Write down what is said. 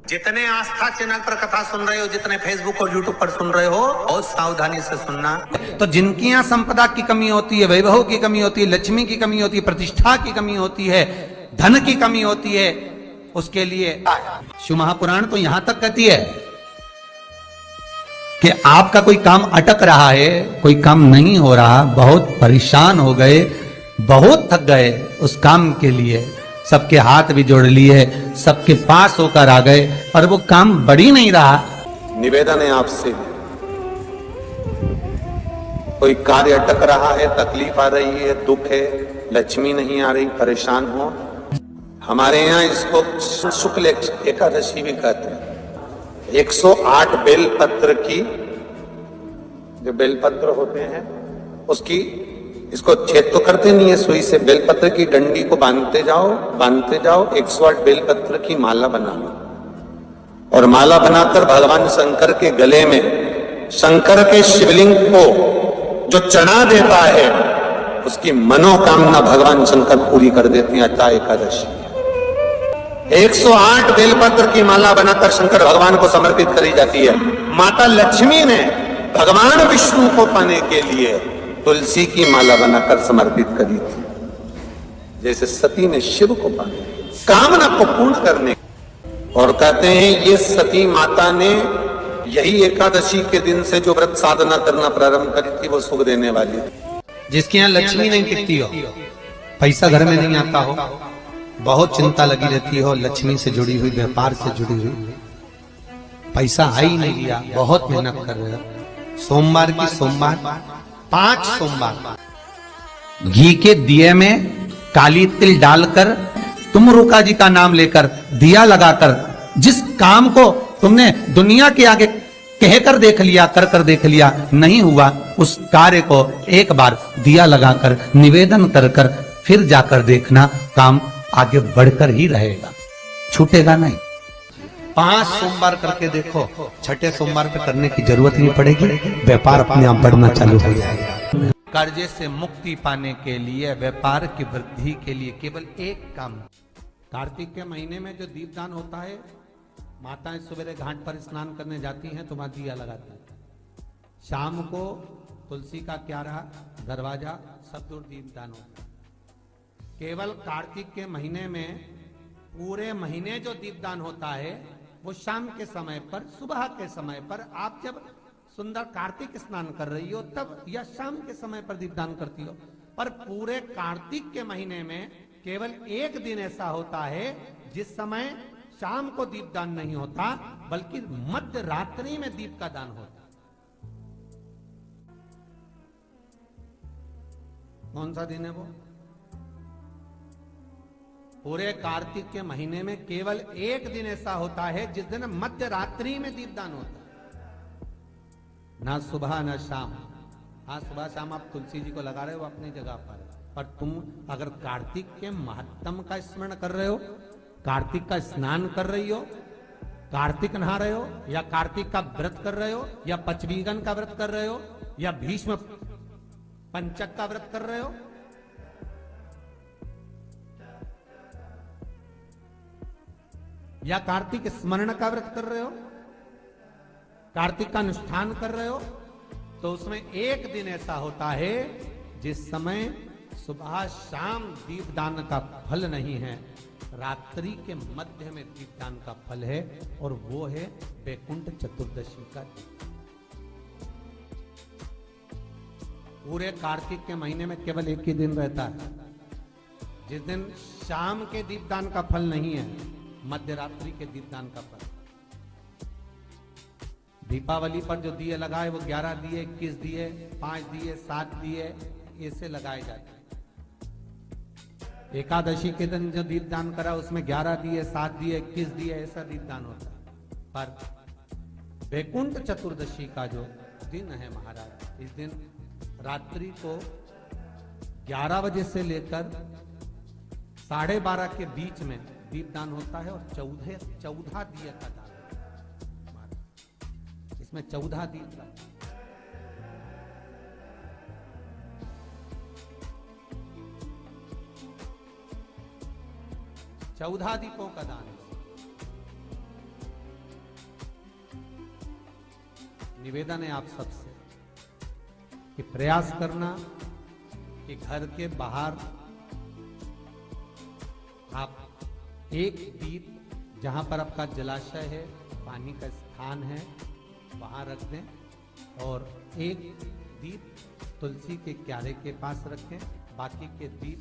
जितने आस्था चैनल पर कथा सुन रहे हो, जितने फेसबुक और यूट्यूब पर सुन रहे हो, बहुत सावधानी से सुनना। तो जिनकी यहाँ संपदा की कमी होती है, वैभव की कमी होती है, लक्ष्मी की कमी होती है, प्रतिष्ठा की कमी होती है, धन की कमी होती है, उसके लिए शिव महापुराण तो यहां तक कहती है कि आपका कोई काम अटक रहा है, कोई काम नहीं हो रहा, बहुत परेशान हो गए, बहुत थक गए, उस काम के लिए सबके हाथ भी जोड़ लिए, सबके पास होकर आ गए और वो काम बढ़ ही नहीं रहा। निवेदन है आपसे, कोई कार्य अटक रहा है, तकलीफ आ रही है, दुख है, लक्ष्मी नहीं आ रही, परेशान हो, हमारे यहाँ इसको शुक्ल एकादशी भी कहते हैं। 108 बेलपत्र की, जो बेलपत्र होते हैं उसकी, इसको छेद तो करते नहीं है सुई से, बेलपत्र की डंडी को बांधते जाओ 108 बेलपत्र की माला बना लो और माला बनाकर भगवान शंकर के गले में, शंकर के शिवलिंग को जो चढ़ा देता है उसकी मनोकामना भगवान शंकर पूरी कर देते हैं। अट्ठा एकादशी 108 बेलपत्र की माला बनाकर शंकर भगवान को समर्पित करी जाती है। माता लक्ष्मी ने भगवान विष्णु को पाने के लिए तुलसी की माला बनाकर समर्पित करी थी, जैसे सती ने शिव को पाने, कामना को पूर्ण करने। और कहते हैं ये सती माता ने यही एकादशी के दिन से जो व्रत साधना करना प्रारंभ करी थी वो सुख देने वाली थी। जिसके यहाँ लक्ष्मी नहीं टिकती हो, पैसा घर में नहीं आता हो, बहुत चिंता लगी रहती हो, लक्ष्मी से जुड़ी हुई, व्यापार से जुड़ी हुई, पैसा आ ही नहीं दिया, बहुत मेहनत कर रहे हो, सोमवार की सोमवार 5 सोमवार घी के दिए में काली तिल डालकर, तुम रुका जी का नाम लेकर दिया लगाकर, जिस काम को तुमने दुनिया के आगे कहकर देख लिया, कर देख लिया, नहीं हुआ, उस कार्य को एक बार दिया लगाकर निवेदन कर फिर जाकर देखना, काम आगे बढ़कर ही रहेगा, छूटेगा नहीं। 5 सोमवार करके देखो, छठे सोमवार पे करने की जरूरत नहीं पड़ेगी, व्यापार अपने आप बढ़ना चालू हो जाएगा। कर्जे से मुक्ति पाने के लिए, व्यापार की वृद्धि के लिए केवल एक काम, कार्तिक के महीने में जो दीपदान होता है, माताएं सवेरे घाट पर स्नान करने जाती हैं तो वहां दिया लगाती हैं, शाम को तुलसी का क्यारा, दरवाजा सब दूर दीपदान होता है। केवल कार्तिक के महीने में, पूरे महीने जो दीपदान होता है वो शाम के समय पर, सुबह के समय पर, आप जब सुंदर कार्तिक स्नान कर रही हो तब, या शाम के समय पर दीपदान करती हो, पर पूरे कार्तिक के महीने में केवल एक दिन ऐसा होता है जिस समय शाम को दीपदान नहीं होता, बल्कि मध्य रात्रि में दीप का दान होता। कौन सा दिन है वो? पूरे कार्तिक के महीने में केवल एक दिन ऐसा होता है जिस दिन मध्य रात्रि में दीपदान होता है, ना सुबह ना शाम। हाँ, सुबह शाम आप तुलसी जी को लगा रहे हो अपनी जगह पर तुम अगर कार्तिक के महत्तम का स्मरण कर रहे हो, कार्तिक का स्नान कर रही हो, कार्तिक नहा रहे हो, या कार्तिक का व्रत कर रहे हो, या पचवीगन का व्रत कर रहे हो, या भीष्म पंचक का व्रत कर रहे हो, या कार्तिक स्मरण का व्रत कर रहे हो, कार्तिक का अनुष्ठान कर रहे हो, तो उसमें एक दिन ऐसा होता है जिस समय सुबह शाम दीपदान का फल नहीं है, रात्रि के मध्य में दीपदान का फल है, और वो है वैकुंठ चतुर्दशी का दिन। पूरे कार्तिक के महीने में केवल एक ही दिन रहता है जिस दिन शाम के दीपदान का फल नहीं है, मध्य रात्रि के दीपदान का फल। दीपावली पर जो दिए लगाए वो 11 दिए, 21 दिए, 5 दिए, 7 दिए, ऐसे लगाए जाते हैं। एकादशी के दिन जो दीपदान करा उसमें 11 दिए, 7 दिए, 21 दिए, ऐसा दीपदान होता है। पर वैकुंठ चतुर्दशी का जो दिन है महाराज, इस दिन रात्रि को 11 बजे से लेकर 12:30 के बीच में दीपदान होता है, और 14 दिए का दान होता है। इसमें 14 दीप का, 14 दीपों का दान है। निवेदन है आप सबसे कि प्रयास करना कि घर के बाहर आप एक दीप जहां पर आपका जलाशय है, पानी का स्थान है, वहां रख दें और एक दीप तुलसी के क्यारे के पास रखें। बाकी के दीप